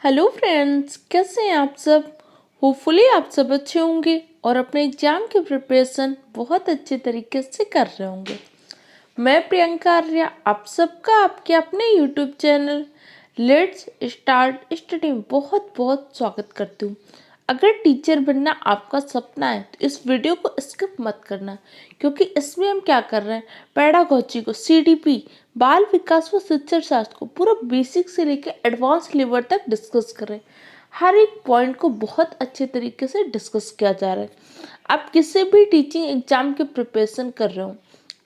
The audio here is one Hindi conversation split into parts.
हेलो फ्रेंड्स, कैसे हैं आप सब। होपफुली आप सब अच्छे होंगे और अपने एग्जाम की प्रिपरेशन बहुत अच्छे तरीके से कर रहे होंगे। मैं प्रियंका आर्या आप सबका आपके अपने YouTube channel let's start study में बहुत बहुत स्वागत करती हूँ। अगर टीचर बनना आपका सपना है तो इस वीडियो को स्किप मत करना, क्योंकि इसमें हम क्या कर रहे हैं, पेडागोजी को, सीडीपी, बाल विकास व शिक्षण शास्त्र को पूरा बेसिक से लेकर एडवांस लेवल तक डिस्कस कर रहे हैं। हर एक पॉइंट को बहुत अच्छे तरीके से डिस्कस किया जा रहा है। आप किसी भी टीचिंग एग्जाम की प्रिपरेशन कर रहे हो,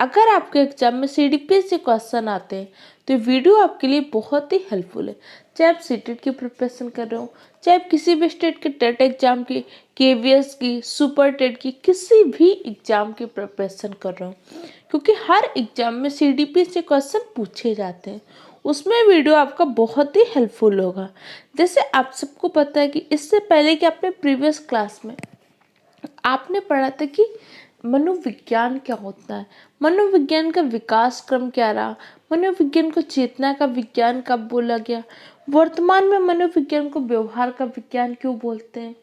अगर आपके एग्जाम में सीडीपी से क्वेश्चन आते हैं तो ये वीडियो आपके लिए बहुत ही हेल्पफुल है। चाहे आप सीटेट की प्रिपरेशन कर रहे हो, चाहे आप किसी भी स्टेट के टेट एग्जाम की, केवीएस की, सुपर टेट की, किसी भी एग्जाम की प्रिपरेशन कर रहे हो, क्योंकि हर एग्जाम में सीडीपी से क्वेश्चन पूछे जाते हैं। उसमें वीडियो आपका बहुत ही हेल्पफुल होगा। जैसे आप सबको पता है कि इससे पहले कि आपने प्रीवियस क्लास में आपने पढ़ा था कि मनोविज्ञान क्या होता है, मनोविज्ञान का विकास क्रम क्या रहा, मनोविज्ञान को चेतना का विज्ञान कब बोला गया, वर्तमान में मनोविज्ञान को व्यवहार का विज्ञान क्यों बोलते हैं,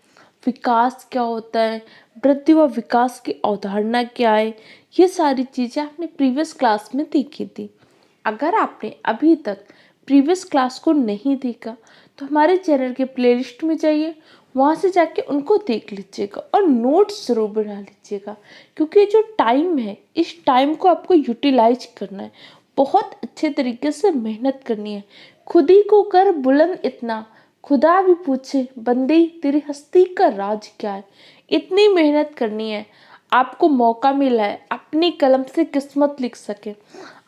विकास क्या होता है, वृद्धि व विकास की अवधारणा क्या है। ये सारी चीज़ें आपने प्रीवियस क्लास में देखी थी। अगर आपने अभी तक प्रीवियस क्लास को नहीं देखा तो हमारे चैनल के प्लेलिस्ट में जाइए, वहाँ से जाके उनको देख लीजिएगा और नोट्स ज़रूर बना लीजिएगा, क्योंकि जो टाइम है इस टाइम को आपको यूटिलाइज करना है, बहुत अच्छे तरीके से मेहनत करनी है। खुद ही को कर बुलंद इतना, खुदा भी पूछे बंदे तेरी हस्ती का राज क्या है। इतनी मेहनत करनी है। आपको मौका मिला है अपनी कलम से किस्मत लिख सके।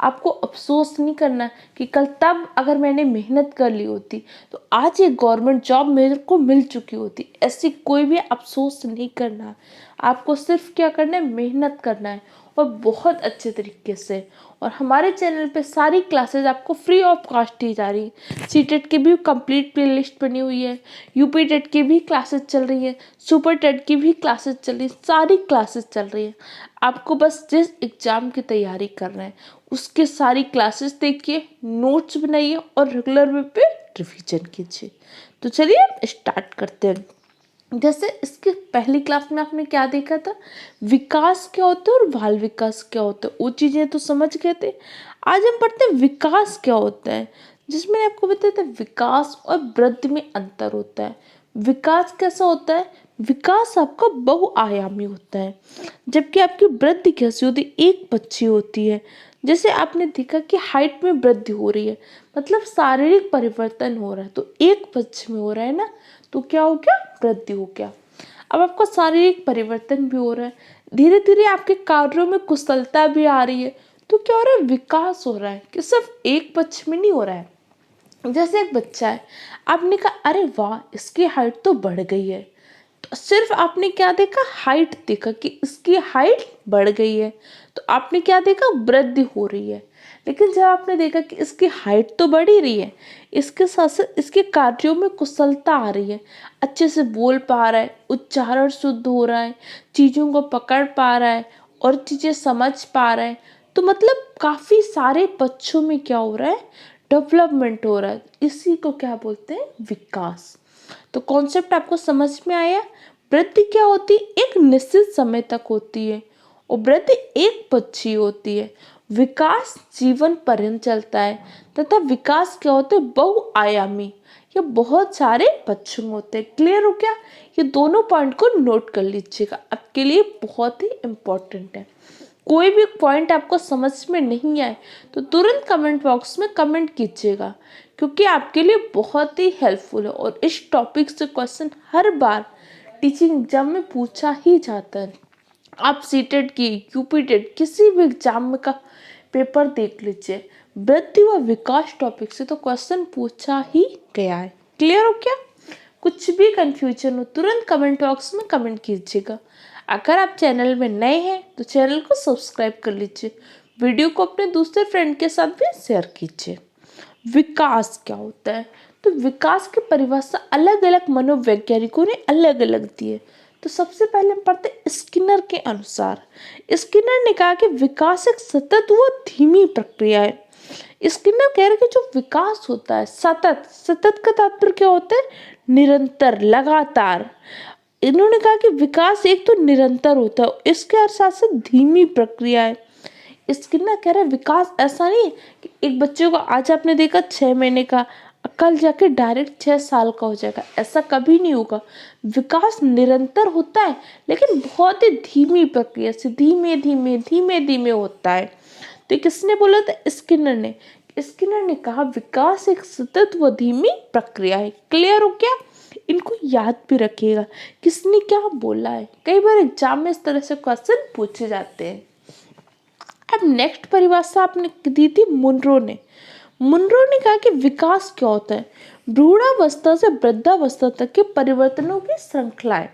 आपको अफसोस नहीं करना कि कल तब अगर मैंने मेहनत कर ली होती तो आज एक गवर्नमेंट जॉब मेरे को मिल चुकी होती। ऐसी कोई भी अफसोस नहीं करना। आपको सिर्फ क्या करना है, मेहनत करना है और बहुत अच्छे तरीके से। और हमारे चैनल पे सारी क्लासेस आपको फ्री ऑफ कॉस्ट दी जा रही है। सीटेट की भी कंप्लीट प्लेलिस्ट बनी हुई है, यूपी टेट की भी क्लासेस चल रही है, सुपर टेट की भी क्लासेस चल रही है, सारी क्लासेस चल रही है। आपको बस जिस एग्ज़ाम की तैयारी कर रहे हैं उसके सारी क्लासेस देखिए, नोट्स बनाइए और रेगुलर वे पे रिवीजन कीजिए। तो चलिए हम स्टार्ट करते हैं। जैसे इसके पहली क्लास में आपने क्या देखा था, विकास क्या होता है और बाल विकास क्या होता है, वो चीज़ें तो समझ गए थे। आज हम पढ़ते हैं विकास क्या होता है, जिसमें आपको बताया था विकास और वृद्धि में अंतर होता है। विकास कैसा होता है, विकास आपका बहुआयामी होता है, जबकि आपकी वृद्धि कैसी होती है, एक पक्षी होती है। जैसे आपने देखा कि हाइट में वृद्धि हो रही है, मतलब शारीरिक परिवर्तन हो रहा है, तो एक पक्ष में हो रहा है ना, तो क्या हो गया, वृद्धि हो गया। अब आपका शारीरिक परिवर्तन भी हो रहा है, धीरे धीरे आपके कार्यों में कुशलता भी आ रही है, तो क्या हो रहा है, विकास हो रहा है, कि सिर्फ एक पक्ष में नहीं हो रहा है। जैसे एक बच्चा है, आपने कहा अरे वाह इसकी हाइट तो बढ़ गई है, तो सिर्फ आपने क्या देखा, हाइट देखा कि इसकी हाइट बढ़ गई है, तो आपने क्या देखा, वृद्धि हो रही है। लेकिन जब आपने देखा कि इसकी हाइट तो बढ़ ही रही है, इसके साथ साथ इसके कार्यों में कुशलता आ रही है, अच्छे से बोल पा रहा है, उच्चारण शुद्ध हो रहा है, चीज़ों को पकड़ पा रहा है और चीज़ें समझ पा रहा है, तो मतलब काफ़ी सारे पक्षों में क्या हो रहा है, डेवलपमेंट हो रहा है। इसी को क्या बोलते हैं, विकास। तो कॉन्सेप्ट आपको समझ में आया। वृद्धि क्या होती है, एक निश्चित समय तक होती है और वृद्धि एक पक्षी होती है। विकास जीवन पर्यंत चलता है, तथा विकास क्या होता है, बहुआयामी, ये बहुत सारे पक्ष में होते हैं। क्लियर हो क्या, ये दोनों पॉइंट को नोट कर लीजिएगा, आपके लिए बहुत ही इम्पोर्टेंट है। कोई भी पॉइंट आपको समझ में नहीं आए तो तुरंत कमेंट बॉक्स में कमेंट कीजिएगा, क्योंकि आपके लिए बहुत ही हेल्पफुल है और इस टॉपिक से क्वेश्चन हर बार टीचिंग एग्जाम में पूछा ही जाता है। आप सीटेट की, यूपी टेट, किसी भी एग्जाम का पेपर देख लीजिए, वृद्धि व विकास टॉपिक से तो क्वेश्चन पूछा ही गया है। क्लियर हो क्या, कुछ भी कंफ्यूजन हो तुरंत कमेंट बॉक्स में कमेंट कीजिएगा। अगर आप चैनल में नए हैं तो चैनल को सब्सक्राइब कर लीजिए, वीडियो को अपने दूसरे फ्रेंड के साथ भी शेयर कीजिए। विकास क्या होता है, तो विकास की परिभाषा अलग अलग मनोवैज्ञानिकों ने अलग अलग दी है। तो सबसे पहले हम पढ़ते हैं स्किनर के अनुसार। स्किनर ने कहा कि विकास एक सतत व धीमी प्रक्रिया है। स्किनर कह रहे कि जो विकास होता है सतत, सतत का तात्पर्य क्या होता है? निरंतर, लगातार। इन्होंने कहा कि विकास एक तो निरंतर होता है, इसके साथ साथ धीमी प्रक्रिया है। स्किनर कह रहे हैं विकास ऐसा नहीं कि एक बच्चे को आज आपने देखा 6 महीने का, कल जाके डायरेक्ट 6 साल का हो जाएगा, ऐसा कभी नहीं होगा। विकास निरंतर होता है लेकिन बहुत ही धीमी प्रक्रिया से, धीमे धीमे धीमे धीमे होता है। तो किसने बोला था? स्किनर ने। स्किनर ने कहा विकास एक सतत व धीमी प्रक्रिया है। क्लियर हो क्या? इनको याद भी रखिएगा किसने क्या बोला है, कई बार एग्जाम में इस तरह से क्वेश्चन पूछे जाते हैं। अब नेक्स्ट परिभाषा आपने दी थी मुनरो ने। मुनरो ने कहा कि विकास क्या होता है? भ्रूणावस्था से वृद्धावस्था तक के परिवर्तनों की श्रृंखला है।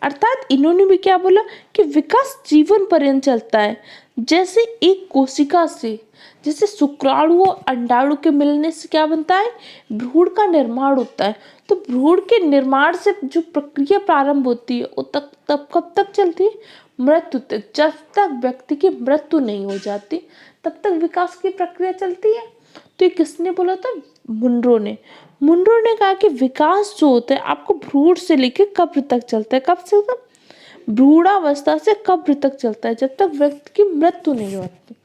अर्थात इन्होंने भी क्या बोला कि विकास जीवन पर्यंत चलता है। जैसे एक कोशिका से, जैसे शुक्राणु और अंडाणु के मिलने से क्या बनता है? भ्रूण का निर्माण होता है। तो भ्रूण के निर्माण से जो प्रक्रिया प्रारंभ होती है वो तब कब तक चलती है? मृत्यु तक। जब तक व्यक्ति की मृत्यु नहीं हो जाती तब तक विकास की प्रक्रिया चलती है। तो ये किसने बोला था? मुनरो ने। मुनरो ने कहा कि विकास जो होता है आपको भ्रूण से लेकर कब्र तक चलता है। कब से कब? भ्रूणावस्था से कब्र तक चलता है, जब तक व्यक्ति की मृत्यु नहीं होती।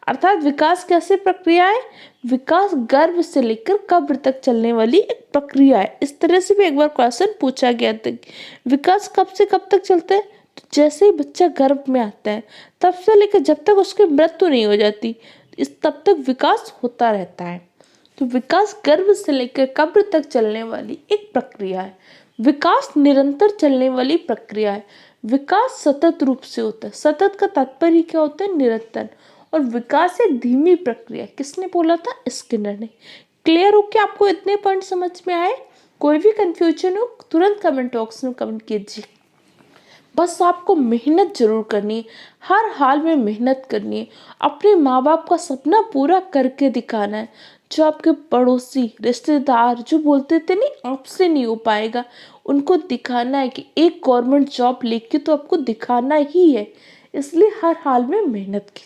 अर्थात विकास कैसे प्रक्रिया है? विकास गर्भ से लेकर कब्र तक चलने वाली एक प्रक्रिया है। इस तरह से भी एक बार क्वेश्चन पूछा गया था। विकास कब से कब तक चलता है? तो जैसे ही बच्चा गर्भ में आता है तब से लेकर जब तक उसकी मृत्यु नहीं हो जाती, तब तक विकास होता रहता है। तो विकास गर्भ से लेकर कब्र तक चलने वाली एक प्रक्रिया है। विकास निरंतर चलने वाली प्रक्रिया है। विकास सतत रूप से होता है। सतत का तात्पर्य क्या होता है? निरंतर। और विकास एक धीमी प्रक्रिया। किसने बोला था? स्किनर ने। क्लियर हो क्या? आपको इतने पॉइंट समझ में आए? कोई भी कंफ्यूजन हो तुरंत कमेंट बॉक्स में कमेंट कीजिए। बस आपको मेहनत जरूर करनी है, हर हाल में मेहनत करनी है। अपने माँ बाप का सपना पूरा करके दिखाना है। जो आपके पड़ोसी रिश्तेदार जो बोलते थे नहीं आपसे नहीं हो पाएगा, उनको दिखाना है कि एक गवर्नमेंट जॉब लेके तो आपको दिखाना ही है। इसलिए हर हाल में मेहनत की।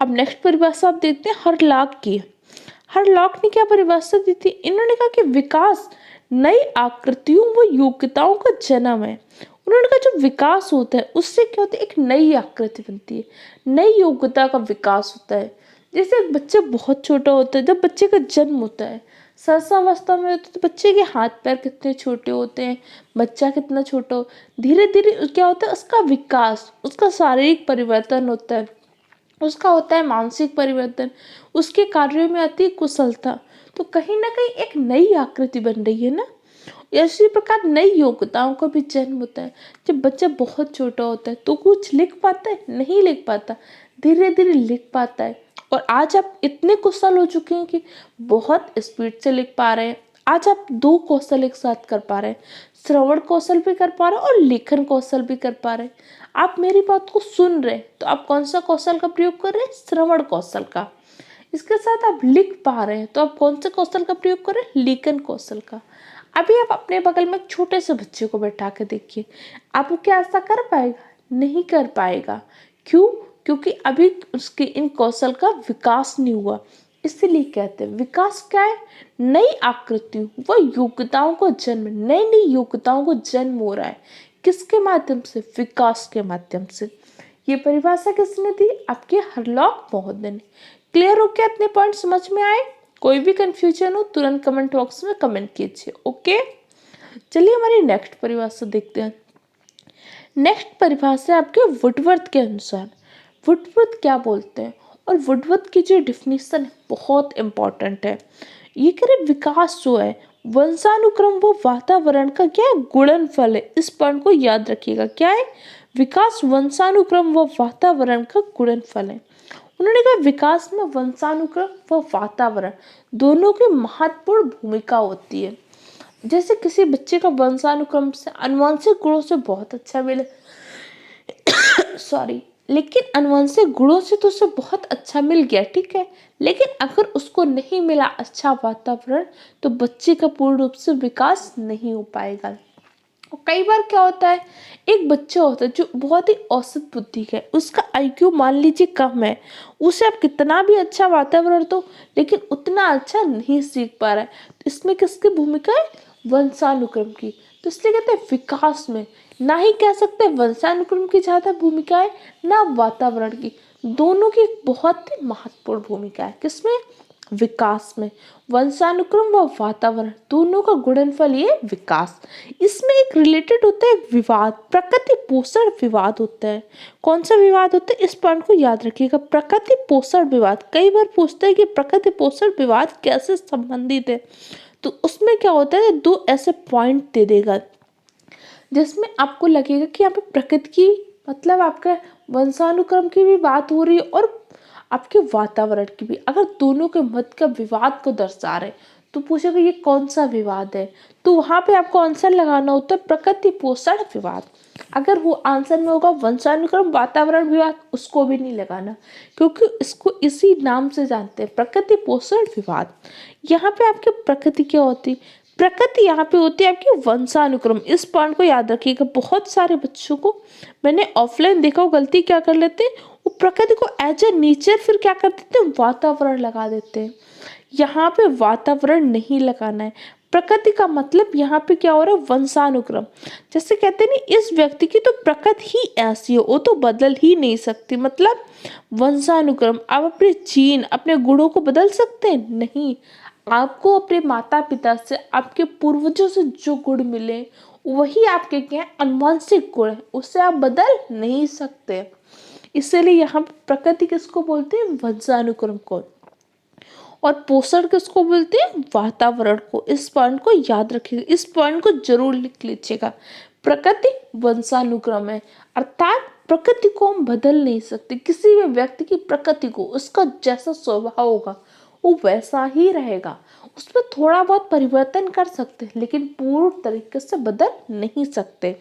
अब नेक्स्ट परिभाषा आप देखते हैं हरलॉक की। हरलॉक ने क्या परिभाषा दी थी? इन्होंने कहा कि विकास नई आकृतियों व योग्यताओं का जन्म है। उन्होंने कहा जो विकास होता है उससे क्या होता है? एक नई आकृति बनती है, नई योग्यता का विकास होता है। जैसे एक बच्चा बहुत छोटा होता है, जब बच्चे का जन्म होता है सर्वावस्था में होता है तो बच्चे के हाथ पैर कितने छोटे होते हैं, बच्चा कितना छोटा हो, धीरे धीरे क्या होता है? उसका विकास, उसका शारीरिक परिवर्तन होता है, उसका होता है मानसिक परिवर्तन, उसके कार्यों में आती है कुशलता। तो कहीं ना कहीं एक नई आकृति बन रही है ना। इसी प्रकार नई योग्यताओं का भी जन्म होता है। जब बच्चा बहुत छोटा होता है तो कुछ लिख पाता है? नहीं लिख पाता, धीरे धीरे लिख पाता है। और आज आप इतने कुशल हो चुके हैं कि बहुत स्पीड से लिख पा रहे हैं। आज आप 2 कौशल एक साथ कर पा रहे हैं, श्रवण कौशल भी कर पा रहे हैं और लेखन कौशल भी कर पा रहे हैं। आप मेरी बात को सुन रहे हैं तो आप कौन सा कौशल का प्रयोग कर रहे हैं? श्रवण कौशल का। इसके साथ आप लिख पा रहे हैं तो आप कौन से कौशल का प्रयोग कर रहे हैं? लेखन कौशल का। अभी आप अपने बगल में एक छोटे से बच्चे को बैठा के देखिए, आप वो क्या ऐसा कर पाएगा? नहीं कर पाएगा। क्यों? क्योंकि अभी उसके इन कौशल का विकास नहीं हुआ। इसीलिए कहते हैं विकास क्या है? नई आकृतियों व योग्यताओं को जन्म, नई नई योग्यताओं को जन्म हो रहा है। किसके माध्यम से? विकास के माध्यम से। ये परिभाषा किसने दी? आपके हरलॉक महोदय ने। क्लियर हो क्या? इतने पॉइंट समझ में आए? कोई भी कंफ्यूजन हो तुरंत कमेंट बॉक्स में कमेंट कीजिए। ओके, चलिए हमारी नेक्स्ट परिभाषा देखते हैं। नेक्स्ट परिभाषा आपके वुडवर्थ के अनुसार। वुडवर्थ क्या बोलते हैं और वुडवर्थ की जो डिफिनीशन बहुत इंपॉर्टेंट है। ये कह रहे विकास जो है वंशानुक्रम व वातावरण का क्या है? गुणनफल है। इस पॉइंट को याद रखिएगा। क्या है? विकास वंशानुक्रम व वातावरण का गुणनफल है। उन्होंने कहा विकास में वंशानुक्रम व वातावरण दोनों की महत्वपूर्ण भूमिका होती है। जैसे किसी बच्चे का वंशानुक्रम से आनुवंशिक गुणों से बहुत अच्छा मिले सॉरी, लेकिन आनुवंशिक गुणों से तो उसे बहुत अच्छा मिल गया, ठीक है, लेकिन अगर उसको नहीं मिला अच्छा वातावरण तो बच्चे का पूर्ण रूप से विकास नहीं हो पाएगा। और कई बार क्या होता है, एक बच्चा होता है जो बहुत ही औसत बुद्धि का है, उसका आईक्यू मान लीजिए कम है, उसे आप कितना भी अच्छा वातावरण दो लेकिन उतना अच्छा नहीं सीख पा रहा है। तो इसमें किसकी भूमिका है, वंशानुक्रम की। तो इसलिए कहते हैं विकास में ना ही कह सकते वंशानुक्रम की ज्यादा भूमिका है ना वातावरण की, दोनों की बहुत ही महत्वपूर्ण भूमिका है। किसमें, विकास में। वंशानुक्रम व वातावरण दोनों का गुणनफल ये विकास। इसमें एक रिलेटेड होता है एक विवाद, प्रकृति पोषण विवाद होता है। कौन सा विवाद होता है, इस पॉइंट को याद रखिएगा, प्रकृति पोषण विवाद। कई बार पूछते हैं कि प्रकृति पोषण विवाद कैसे संबंधित है, तो उसमें क्या होता है, दो ऐसे पॉइंट दे देगा जिसमें आपको लगेगा कि यहाँ पे प्रकृति की मतलब आपका वंशानुक्रम की भी बात हो रही है और आपके वातावरण की भी। अगर दोनों के मत का विवाद को दर्शा रहे तो पूछेगा ये कौन सा विवाद है, तो वहां पे आपको आंसर लगाना होता है प्रकृति पोषण विवाद। अगर वो आंसर में होगा वंशानुक्रम वातावरण विवाद, उसको भी नहीं लगाना, क्योंकि इसको इसी नाम से जानते हैं, प्रकृति पोषण विवाद। यहाँ पे आपकी प्रकृति क्या होती, प्रकृति यहाँ पे होती है आपकी वंशानुक्रम। इस पॉइंट को याद रखिएगा। बहुत सारे बच्चों को मैंने ऑफलाइन देखा, वो गलती क्या कर लेते हैं, वो प्रकृति को एज ए नेचर फिर क्या कर देते हैं, वातावरण लगा देते हैं। यहाँ पे वातावरण नहीं लगाना है, प्रकृति का मतलब यहाँ पे क्या हो रहा है, वंशानुक्रम। जैसे कहते हैं ना, इस व्यक्ति की तो प्रकृति ही ऐसी हो, वो तो बदल ही नहीं सकती, मतलब वंशानुक्रम। आप अपने जीन अपने गुणों को बदल सकते हैं, नहीं। आपको अपने माता पिता से, आपके पूर्वजों से जो गुण मिले वही आपके क्या है, आनुवंशिक गुण है, उससे आप बदल नहीं सकते। इसलिए यहाँ प्रकृति किसको बोलते हैं, वंशानुक्रम को। और पोषण किसको बोलते हैं, वातावरण को। इस पॉइंट को याद रखिएगा, इस पॉइंट को जरूर लिख लीजिएगा। प्रकृति वंशानुक्रम है, अर्थात प्रकृति को हम बदल नहीं सकते। किसी भी व्यक्ति की प्रकृति को उसका जैसा स्वभाव होगा वो वैसा ही रहेगा, उसमें थोड़ा बहुत परिवर्तन कर सकते हैं लेकिन पूर्ण तरीके से बदल नहीं सकते।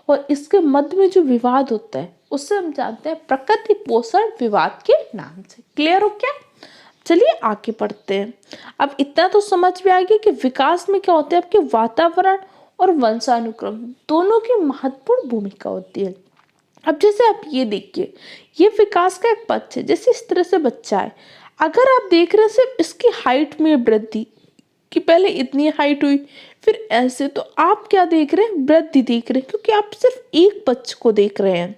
और इसके मध्य में जो विवाद होता है उससे हम जानते हैं प्रकृति पोषण विवाद के नाम से। क्लियर हो क्या, चलिए आगे बढ़ते हैं। अब इतना तो समझ में आ गया कि विकास में क्या होता है, आपके वातावरण और वंशानुक्रम दोनों की महत्वपूर्ण भूमिका होती है। अब जैसे आप ये देखिए, ये विकास का एक पक्ष है। जैसे इस तरह से बच्चा है, अगर आप देख रहे हैं सिर्फ इसकी हाइट में वृद्धि, कि पहले इतनी हाइट हुई फिर ऐसे, तो आप क्या देख रहे हैं, वृद्धि देख रहे हैं, क्योंकि आप सिर्फ एक पक्ष को देख रहे हैं।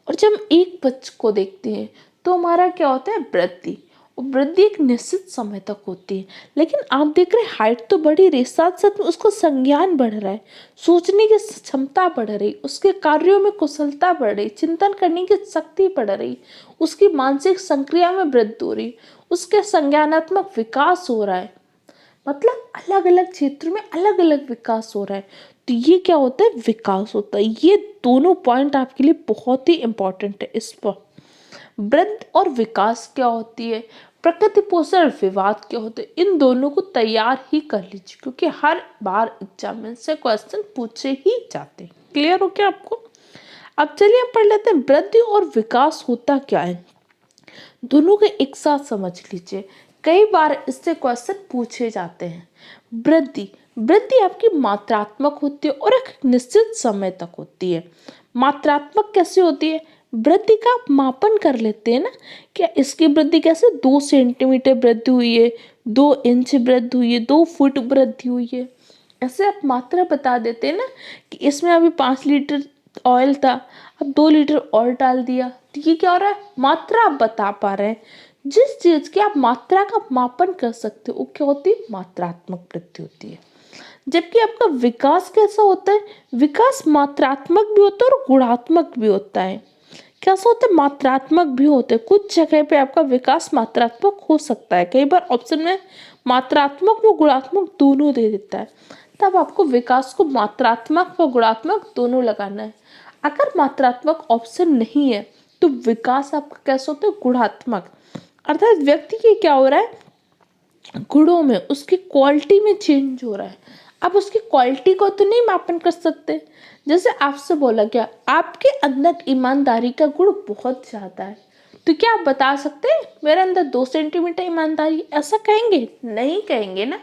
और जब हम एक पक्ष को देखते हैं तो हमारा क्या होता है, वृद्धि। और वृद्धि एक निश्चित समय तक होती है, लेकिन आप देख रहे हैं हाइट तो बढ़ ही रही, साथ साथ में उसका संज्ञान बढ़ रहा है, सोचने की क्षमता बढ़ रही, उसके कार्यों में कुशलता बढ़ रही, चिंतन करने की शक्ति बढ़ रही, उसकी मानसिक संक्रिया में वृद्धि हो रही, उसके संज्ञानात्मक विकास हो रहा है। मतलब अलग अलग क्षेत्र में अलग अलग विकास हो रहा है। तो ये क्या होता है, विकास होता है। ये दोनों पॉइंट आपके लिए बहुत ही इंपॉर्टेंट है। इस पर वृद्धि और विकास क्या होती है, प्रकृति पोषण विवाद क्या होते हैं, इन दोनों को तैयार ही कर लीजिए, क्योंकि हर बार एग्जाम में से क्वेश्चन पूछे ही जाते हैं। क्लियर हो क्या आपको। अब चलिए हम पढ़ लेते हैं वृद्धि और विकास होता क्या है, दोनों को एक साथ समझ लीजिए। कई बार इससे क्वेश्चन पूछे जाते हैं। वृद्धि, वृद्धि आपकी मात्रात्मक होती है और एक निश्चित समय तक होती है। मात्रात्मक कैसे होती है, वृद्धि का आप मापन कर लेते हैं ना, क्या इसकी वृद्धि कैसे, 2 सेंटीमीटर वृद्धि हुई है, 2 इंच वृद्धि हुई है, 2 फुट वृद्धि हुई है, ऐसे आप मात्रा बता देते हैं ना, कि इसमें अभी 5 लीटर ऑयल था, अब 2 लीटर और डाल दिया, तो ये क्या हो रहा है, मात्रा आप बता पा रहे हैं। जिस चीज की आप मात्रा का मापन कर सकते हो वो क्या होती है, मात्रात्मक वृद्धि होती है। जबकि आपका विकास कैसा होता है, विकास मात्रात्मक भी होता है और गुणात्मक भी होता है। कैसा होता है, मात्रात्मक भी होते हैं। कुछ जगह पे आपका विकास मात्रात्मक हो सकता है, कई बार ऑप्शन में मात्रात्मक व गुणात्मक दोनों दे देता है, तब आपको विकास को मात्रात्मक व गुणात्मक दोनों लगाना है। अगर मात्रात्मक ऑप्शन नहीं है तो विकास आपका कैसा होता है, गुणात्मक। अर्थात व्यक्ति के क्या हो रहा है, गुणों में, उसकी क्वालिटी में चेंज हो रहा है। आप उसकी क्वालिटी को तो नहीं मापन कर सकते। जैसे आपसे बोला गया आपके अंदर ईमानदारी का गुण बहुत ज्यादा है, तो क्या आप बता सकते हैं मेरे अंदर 2 सेंटीमीटर ईमानदारी, ऐसा कहेंगे, नहीं कहेंगे ना,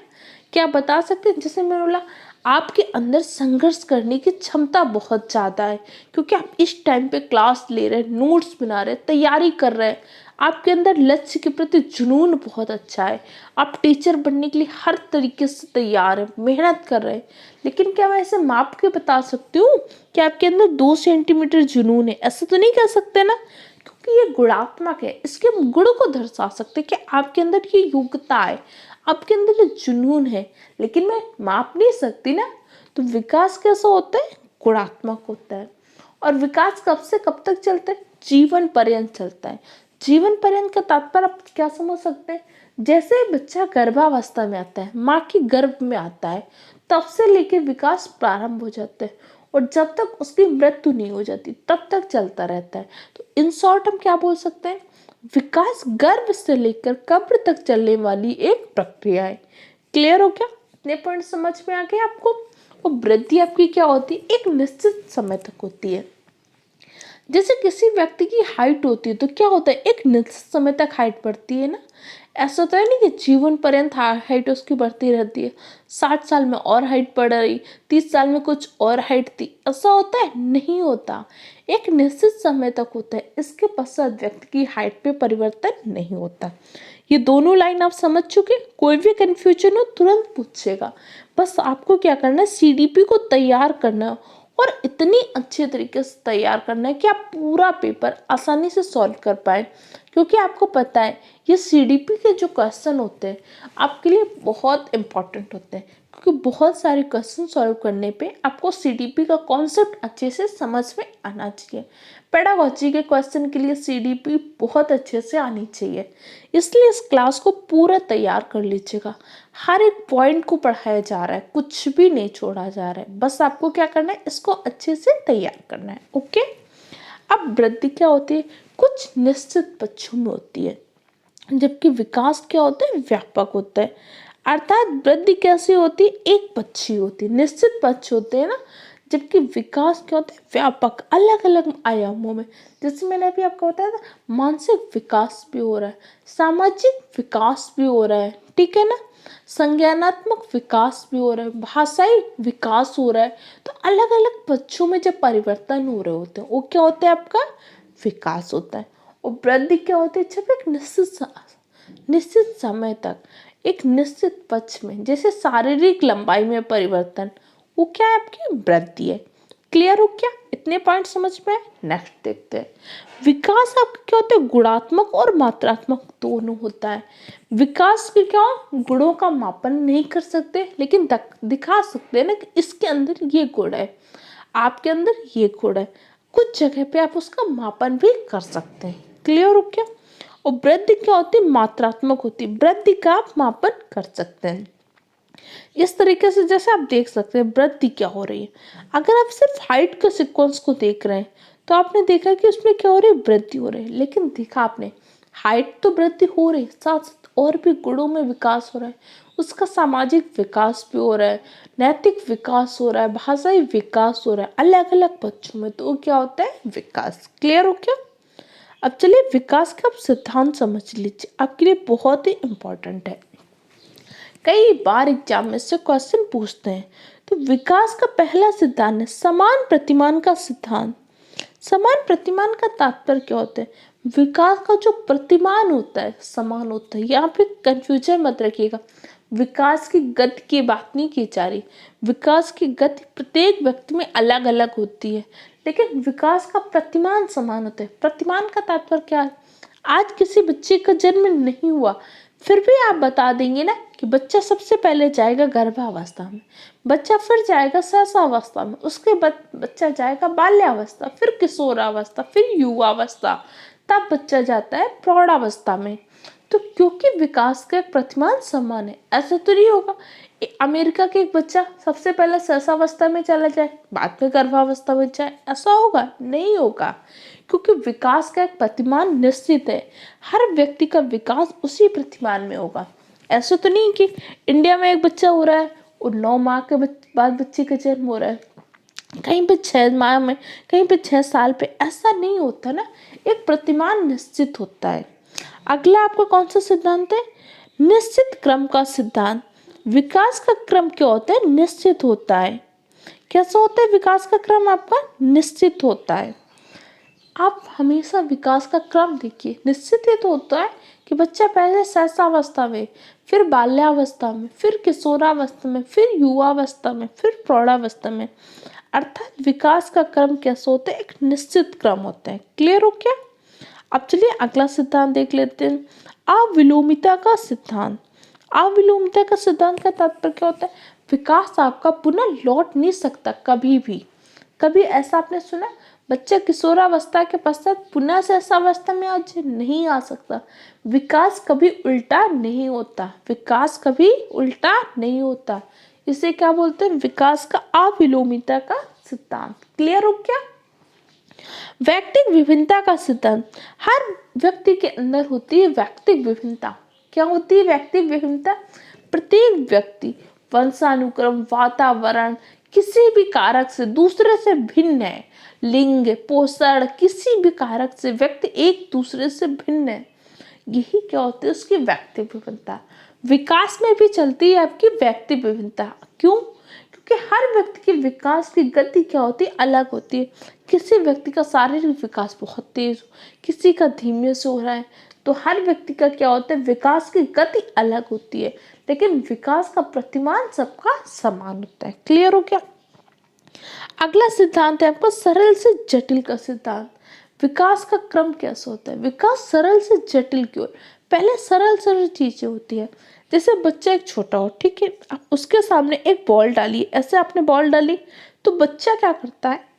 क्या बता सकते हैं? जैसे मैंने बोला, आपके अंदर संघर्ष करने की क्षमता बहुत ज़्यादा है, क्योंकि आप इस टाइम पे क्लास ले रहे हैं, नोट्स बना रहे हैं, तैयारी कर रहे हैं। आपके अंदर लक्ष्य के प्रति जुनून बहुत अच्छा है। आप टीचर बनने के लिए हर तरीके से तैयार हैं, मेहनत कर रहे हैं। लेकिन क्या मैं ऐसे माप के बता सकती हूँ कि आपके अंदर 2 सेंटीमीटर जुनून है? ऐसा तो नहीं कह सकते ना, क्योंकि ये गुणात्मक है। इसके गुण को दर्शा सकते हैं कि आपके अंदर ये योग्यता है, आपके अंदर ये जुनून है, लेकिन मैं माप नहीं सकती ना। तो विकास कैसा होता है? गुणात्मक होता है। और विकास कब से कब तक चलता है? जीवन पर्यंत चलता है। जीवन पर्यंत का तात्पर्य आप क्या समझ सकते हैं? जैसे बच्चा गर्भावस्था में आता है, माँ की गर्भ में आता है, तब से लेकर विकास प्रारंभ हो जाता है, और जब तक उसकी मृत्यु नहीं हो जाती तब तक चलता रहता है। तो इन शॉर्ट हम क्या बोल सकते हैं? विकास गर्भ से लेकर कब्र तक चलने वाली एक प्रक्रिया है। क्लियर हो क्या? इतने पॉइंट समझ में आ गए आपको? और वृद्धि आपकी क्या होती है? एक निश्चित समय तक होती है। जैसे किसी व्यक्ति की हाइट होती है तो क्या होता है? एक निश्चित समय तक हाइट बढ़ती है ना। ऐसा तो है नहीं कि जीवन पर्यंत हाइट उसकी बढ़ती रहती है। 60 साल में और हाइट बढ़ रही, 30 साल में कुछ और हाइट थी, ऐसा होता है? नहीं होता। एक निश्चित समय तक होता है, इसके पश्चात व्यक्ति की हाइट पे परिवर्तन नहीं होता। ये दोनों लाइन आप समझ चुके? कोई भी कंफ्यूजन हो तुरंत पूछेगा। बस आपको क्या करना है? सीडीपी को तैयार करना है, और इतनी अच्छे तरीके से तैयार करना है कि आप पूरा पेपर आसानी से सॉल्व कर पाए। क्योंकि आपको पता है ये सीडीपी के जो क्वेश्चन होते हैं आपके लिए बहुत इंपॉर्टेंट होते हैं, क्योंकि बहुत सारे क्वेश्चन सॉल्व करने पे आपको सीडीपी का कॉन्सेप्ट अच्छे से समझ में आना चाहिए। पेडागोजी के क्वेश्चन के लिए सीडीपी बहुत अच्छे से आनी चाहिए। इसलिए इस क्लास को पूरा तैयार कर लीजिएगा। हर एक पॉइंट को पढ़ाया जा रहा है, कुछ भी नहीं छोड़ा जा रहा है। बस आपको क्या करना है? इसको अच्छे से तैयार करना है। ओके। अब वृद्धि क्या होती है? कुछ निश्चित पक्षों में होती है, जबकि विकास क्या होता है? व्यापक होता है। अर्थात वृद्धि कैसी होती है? एक पक्षी होती है, निश्चित पक्ष होते हैं ना। जबकि विकास क्या होता है? व्यापक, अलग अलग आयामों में। जैसे मैंने अभी आपको बताया था, मानसिक विकास भी हो रहा है, सामाजिक विकास भी हो रहा है, ठीक है ना, संज्ञानात्मक विकास भी हो रहा है, भाषाई विकास हो रहा है। तो अलग अलग पक्षों में जब परिवर्तन हो रहे होते हैं वो क्या होता है? आपका विकास होता है। और वृद्धि क्या होती है? जब एक निश्चित समय तक एक निश्चित पक्ष में, जैसे शारीरिक लंबाई में परिवर्तन, वो क्या है? आपकी वृद्धि है। क्लियर हो क्या? इतने पॉइंट समझ में आए? नेक्स्ट देखते हैं। विकास आपका क्या होता है? गुणात्मक और मात्रात्मक दोनों होता है। विकास के क्या, गुणों का मापन नहीं कर सकते, लेकिन दिखा सकते हैं ना कि इसके अंदर ये गुण है, आपके अंदर ये गुण है। कुछ जगह पे आप उसका मापन भी कर सकते हैं। क्लियर हो क्या? और वृद्धि क्या होती है? मात्रात्मक होती है। वृद्धि का आप मापन कर सकते हैं। इस तरीके से जैसे आप देख सकते हैं वृद्धि क्या हो रही है। अगर आप सिर्फ हाइट के सीक्वेंस को देख रहे हैं तो आपने देखा कि उसमें क्या हो रही है? वृद्धि हो रही है। लेकिन देखा आपने, हाइट तो वृद्धि हो रही है, साथ साथ और भी गुणों में विकास हो रहा है। उसका सामाजिक विकास भी हो रहा है, नैतिक विकास हो रहा है, भाषाई विकास हो रहा है, अलग अलग पक्षों में। तो क्या होता है? विकास। क्लियर हो क्या? अब चलिए विकास का आप सिद्धांत समझ लीजिए, आपके लिए बहुत ही इंपॉर्टेंट है। कई बार एग्जाम में से क्वेश्चन पूछते हैं। तो विकास का पहला सिद्धांत है समान प्रतिमान का सिद्धांत। समान प्रतिमान का तात्पर्य क्या होता है? विकास का जो प्रतिमान होता है समान होता है। यहाँ पे कंफ्यूजन मत रखिएगा, विकास की गति की बात नहीं की जा रही। विकास की गति प्रत्येक व्यक्ति में अलग अलग होती है, लेकिन विकास का प्रतिमान समान होता है। प्रतिमान का तात्पर्य क्या है? आज किसी बच्चे का जन्म नहीं हुआ, फिर भी आप बता देंगे ना कि बच्चा सबसे पहले जाएगा गर्भावस्था में, बच्चा फिर जाएगा सहसावस्था में, उसके बाद बच्चा जाएगा बाल्यावस्था, फिर किशोरावस्था, फिर युवावस्था, तब बच्चा जाता है प्रौढ़ावस्था में। तो क्योंकि विकास का एक प्रतिमान समान है, ऐसा तो नहीं होगा अमेरिका के एक बच्चा सबसे पहले सहसावस्था में चला जाए बाद में गर्भावस्था में जाए, ऐसा होगा? नहीं होगा, क्योंकि विकास का एक प्रतिमान निश्चित है। हर व्यक्ति का विकास उसी प्रतिमान में होगा। ऐसा तो नहीं कि इंडिया में एक बच्चा हो रहा है और 9 माह के बाद बच्चे का जन्म हो रहा है, कहीं पे 6 माह में, कहीं पे 6 साल पे, ऐसा नहीं होता ना। एक प्रतिमान निश्चित होता है। अगला आपका कौन सा सिद्धांत है? निश्चित क्रम का सिद्धांत। विकास का क्रम क्या होता है? निश्चित होता है। कैसा होता है? विकास का क्रम आपका निश्चित होता है। आप हमेशा विकास का क्रम देखिए, निश्चित ही तो होता है कि बच्चा पहले शैशवावस्था में, फिर बाल्यावस्था में, फिर किशोरावस्था में, फिर युवावस्था में, फिर प्रौढ़ावस्था में, अर्थात विकास का क्रम कैसा होता है? एक निश्चित क्रम होता है। क्लियर हो क्या? अब चलिए अगला सिद्धांत देख लेते हैं, अविलोमिता का सिद्धांत। अविलोमिता का सिद्धांत का तात्पर्य क्या होता है? विकास आपका पुनः लौट नहीं सकता कभी भी। कभी ऐसा आपने सुना बच्चा किशोरावस्था के पश्चात पुनः से ऐसा अवस्था में आज नहीं आ सकता। विकास कभी उल्टा नहीं होता, विकास कभी उल्टा नहीं होता। इसे क्या बोलते हैं? विकास का अविलोमिता का सिद्धांत। क्लियर हो क्या? व्यक्तिक विभिन्नता का सिद्धांत। हर व्यक्ति के अंदर होती है व्यक्तिक विभिन्नता। क्या होती है व्यक्तिक विभिन्नता? प्रत्येक व्यक्ति वंशानुक्रम, वातावरण, किसी भी कारक से दूसरे से भिन्न है। लिंग, पोषण, किसी भी कारक से व्यक्ति एक दूसरे से भिन्न है। यही क्या होती है? उसकी व्यक्तिक विभिन्नता। विकास में भी चलती है आपकी व्यक्तिक विभिन्नता। क्यों? क्योंकि हर व्यक्ति के विकास की गति क्या होती है? अलग होती है। किसी व्यक्ति का शारीरिक विकास बहुत तेज, किसी का धीमे से हो रहा है, तो हर व्यक्ति का क्या होता है? विकास की गति अलग होती है, लेकिन विकास का प्रतिमान सबका समान होता है। क्लियर हो क्या? अगला सिद्धांत है आपका सरल से जटिल का सिद्धांत। विकास का क्रम कैसा होता है? विकास सरल से जटिल की ओर। पहले सरल सरल चीजें होती है, जैसे बच्चा एक छोटा हो, ठीक है, आप उसके सामने एक बॉल डालिए, ऐसे आपने बॉल डाली तो बच्चा क्या करता है?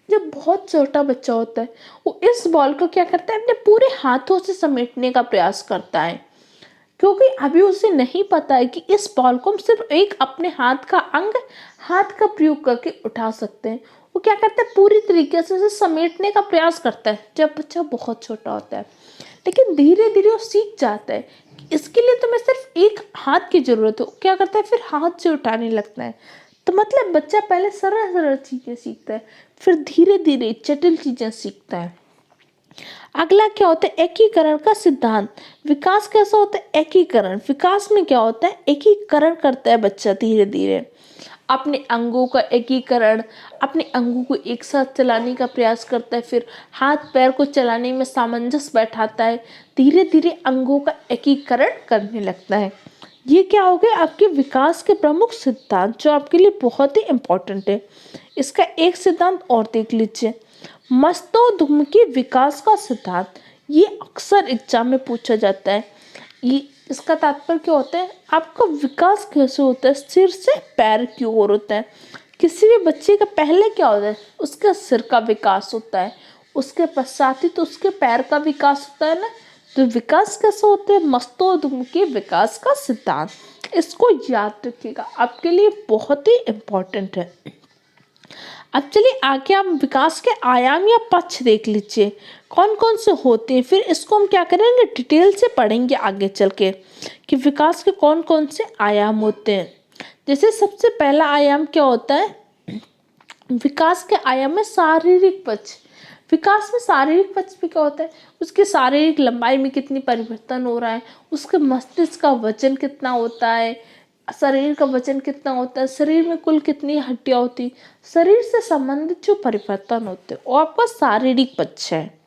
जब बहुत छोटा बच्चा होता है वो इस बॉल को क्या करता है? अपने पूरे हाथों से समेटने का प्रयास करता है, क्योंकि अभी उसे नहीं पता है कि इस बॉल को हम सिर्फ एक अपने हाथ का अंग, हाथ का प्रयोग करके उठा सकते हैं। वो क्या करता है? पूरी तरीके से उसे समेटने का प्रयास करता है जब बच्चा बहुत छोटा होता है, लेकिन धीरे धीरे वो सीख जाता है कि इसके लिए तो मैं सिर्फ एक हाथ की जरूरत है। वो क्या करता है? फिर हाथ से उठाने लगता है। तो मतलब बच्चा पहले सरल सरल चीजें सीखता है, फिर धीरे धीरे जटिल चीजें सीखता है। अगला क्या होता है? एकीकरण का सिद्धांत। विकास कैसा होता है? एकीकरण। विकास में क्या होता है? एकीकरण करता है बच्चा धीरे धीरे, अपने अंगों का एकीकरण, अपने अंगों को एक साथ चलाने का प्रयास करता है, फिर हाथ पैर को चलाने में सामंजस्य बैठाता है, धीरे धीरे अंगों का एकीकरण करने लगता है। ये क्या हो गया? आपके विकास के प्रमुख सिद्धांत जो आपके लिए बहुत ही इम्पोर्टेंट है। इसका एक सिद्धांत और देख लीजिए, मस्तोधुम्की विकास का सिद्धांत। ये अक्सर एग्जाम में पूछा जाता है। ये इसका तात्पर्य क्या होता है? आपका विकास कैसे होता है? सिर से पैर की ओर होता है। किसी भी बच्चे का पहले क्या होता है? उसका सिर का विकास होता है, उसके पश्चात ही तो उसके पैर का विकास होता है ना। तो विकास कैसे होते हैं? मस्तोधुम्की विकास का सिद्धांत। इसको याद रखिएगा, आपके लिए बहुत ही इम्पोर्टेंट है। अब चलिए आगे आप विकास के आयाम या पक्ष देख लीजिए, कौन कौन से होते हैं। फिर इसको हम क्या करेंगे? डिटेल से पढ़ेंगे आगे चल के कि विकास के कौन कौन से आयाम होते हैं। जैसे सबसे पहला आयाम क्या होता है? विकास के आयाम में शारीरिक पक्ष। विकास में शारीरिक पक्ष भी क्या होता है? उसकी शारीरिक लंबाई में कितनी परिवर्तन हो रहा है, उसके मस्तिष्क का वजन कितना होता है, शरीर का वजन कितना होता है, शरीर में कुल कितनी हड्डियां होती, शरीर से संबंधित जो परिवर्तन होते हैं वो आपका शारीरिक पक्ष है।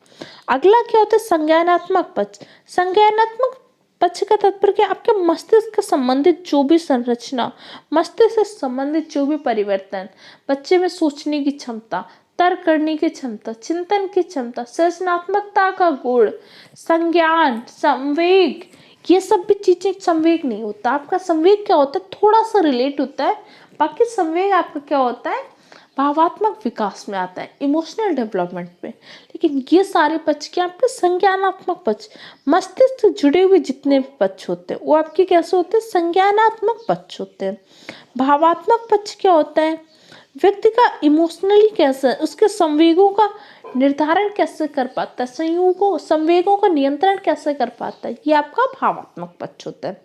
अगला क्या होता है? संज्ञानात्मक पक्ष। संज्ञानात्मक पक्ष का तात्पर्य क्या? आपके मस्तिष्क से संबंधित जो भी संरचना, मस्तिष्क से संबंधित जो भी परिवर्तन, बच्चे में सोचने की क्षमता, तर्क करने की क्षमता, चिंतन की क्षमता, सृजनात्मकता का गुण, संज्ञान, संवेग, ये सब भी चीजें। संवेग नहीं होता आपका, संवेग क्या होता है? थोड़ा सा रिलेट होता है, बाकी संवेग आपका क्या होता है? भावात्मक विकास में आता है, इमोशनल डेवलपमेंट में। लेकिन ये सारे पक्ष क्या? आपके संज्ञानात्मक पक्ष, मस्तिष्क से जुड़े हुए जितने भी पक्ष होते हैं वो आपके कैसे होते हैं? संज्ञानात्मक पक्ष होते हैं। भावात्मक पक्ष क्या होता है? व्यक्ति का इमोशनली कैसे, उसके संवेगों का निर्धारण कैसे कर पाता है, संवेगों का नियंत्रण कैसे कर पाता है, ये आपका भावात्मक पक्ष होता है।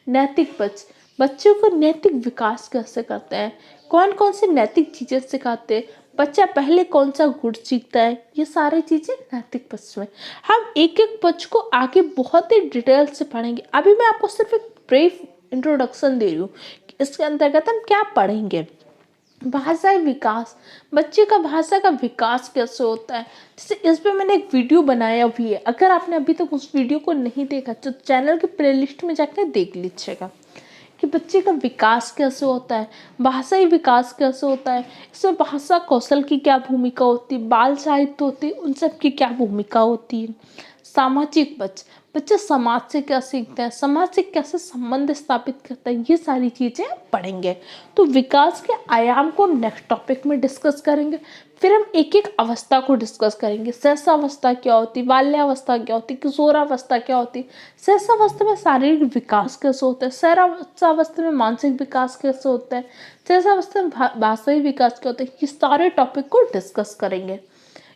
नैतिक पक्ष, बच्चों को नैतिक विकास कैसे करते हैं, कौन कौन से नैतिक चीजें सिखाते हैं, बच्चा पहले कौन सा गुण सीखता है, ये सारी चीजें नैतिक पक्ष में। हम एक एक पक्ष को आगे बहुत ही डिटेल से पढ़ेंगे। अभी मैं आपको सिर्फ एक ब्रीफ इंट्रोडक्शन दे रही हूँ। इसके अंतर्गत हम क्या पढ़ेंगे? भाषाई विकास, बच्चे का भाषा का विकास कैसे होता है। जैसे इस पे मैंने एक वीडियो बनाया भी है, अगर आपने अभी तक उस वीडियो को नहीं देखा तो चैनल के प्लेलिस्ट में जाकर देख लीजिएगा कि बच्चे का विकास कैसे होता है, भाषाई विकास कैसे होता है, इसमें भाषा कौशल की क्या भूमिका होती है, बाल साहित्य होती है, उन सब की क्या भूमिका होती है। सामाजिक बच्चे समाज से क्या सीखते हैं, समाज से कैसे संबंध स्थापित करते हैं, ये सारी चीज़ें पढ़ेंगे। तो विकास के आयाम को हम नेक्स्ट टॉपिक में डिस्कस करेंगे। फिर हम एक एक अवस्था को डिस्कस करेंगे। शैशवावस्था क्या होती, बाल्यावस्था क्या होती, किशोरावस्था क्या होती, शैशवावस्था में शारीरिक विकास कैसे होता है, शैशवावस्था में मानसिक विकास कैसे होता है, शैशवावस्था में भाषाई विकास क्या होता है, ये सारे टॉपिक को डिस्कस करेंगे।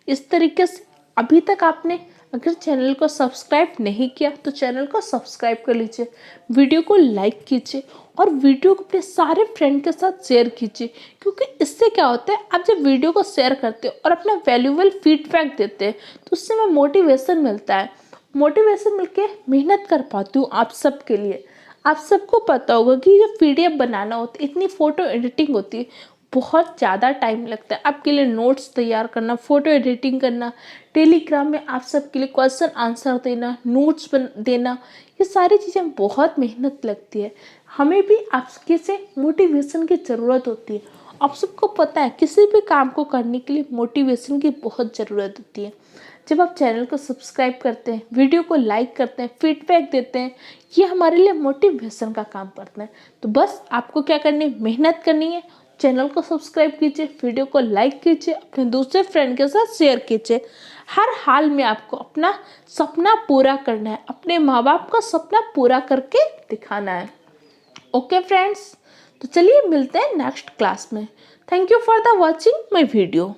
इस तरीके से अभी तक आपने अगर चैनल को सब्सक्राइब नहीं किया तो चैनल को सब्सक्राइब कर लीजिए, वीडियो को लाइक कीजिए और वीडियो को अपने सारे फ्रेंड के साथ शेयर कीजिए। क्योंकि इससे क्या होता है, आप जब वीडियो को शेयर करते हो और अपना वैल्यूएबल फीडबैक देते हैं तो उससे हमें मोटिवेशन मिलता है। मोटिवेशन मिलके मेहनत कर पाती हूँ आप सबके लिए। आप सबको पता होगा कि जो PDF बनाना होता है, इतनी फ़ोटो एडिटिंग होती है, बहुत ज़्यादा टाइम लगता है आपके लिए। नोट्स तैयार करना, फ़ोटो एडिटिंग करना, टेलीग्राम में आप सबके लिए क्वेश्चन आंसर देना, नोट्स देना, ये सारी चीज़ें बहुत मेहनत लगती है। हमें भी आपके से मोटिवेशन की ज़रूरत होती है। आप सबको पता है किसी भी काम को करने के लिए मोटिवेशन की बहुत ज़रूरत होती है। जब आप चैनल को सब्सक्राइब करते हैं, वीडियो को लाइक करते हैं, फीडबैक देते हैं, ये हमारे लिए मोटिवेशन का काम करते हैं। तो बस आपको क्या करनी है, मेहनत करनी है। चैनल को सब्सक्राइब कीजिए, वीडियो को लाइक कीजिए, अपने दूसरे फ्रेंड के साथ शेयर कीजिए। हर हाल में आपको अपना सपना पूरा करना है, अपने माँ बाप का सपना पूरा करके दिखाना है। ओके फ्रेंड्स, तो चलिए मिलते हैं नेक्स्ट क्लास में। Thank you for the watching my video.